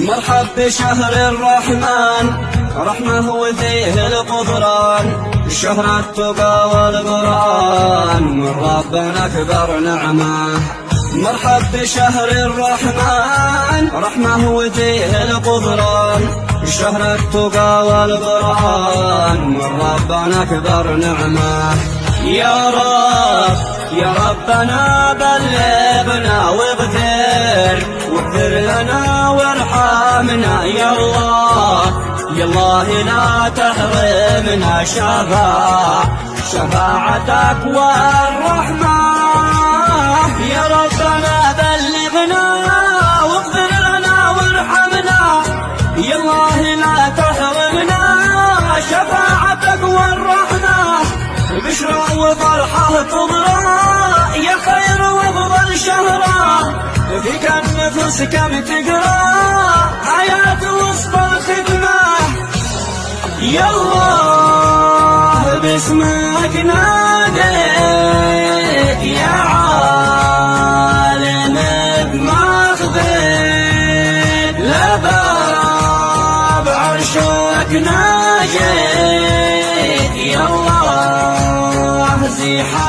مرحب بشهر الرحمن، رحمة وفيه القدران، شهر التقى والقرآن، من ربنا أكبر نعمة. مرحب بشهر الرحمن، رحمة وفيه القدران، شهر التقى والقرآن، من ربنا أكبر نعمة. يا رب يا ربنا بلغنا واغفر لنا وارحمنا، يا الله يا الله لا تحرمنا شفاعتك والرحمة. يا ربنا بلغنا واغفر لنا وارحمنا، يا الله لا تحرمنا شفاعتك والرحمة. بشرى وفرحة تضرى يا خير وافضل شهرا، فيك النفس كم تقرا آيات وسط الخدمة. يا الله باسمك ناديت يا عالم بما خفيت، لباب عرشك ناجيت، يا الله زيحة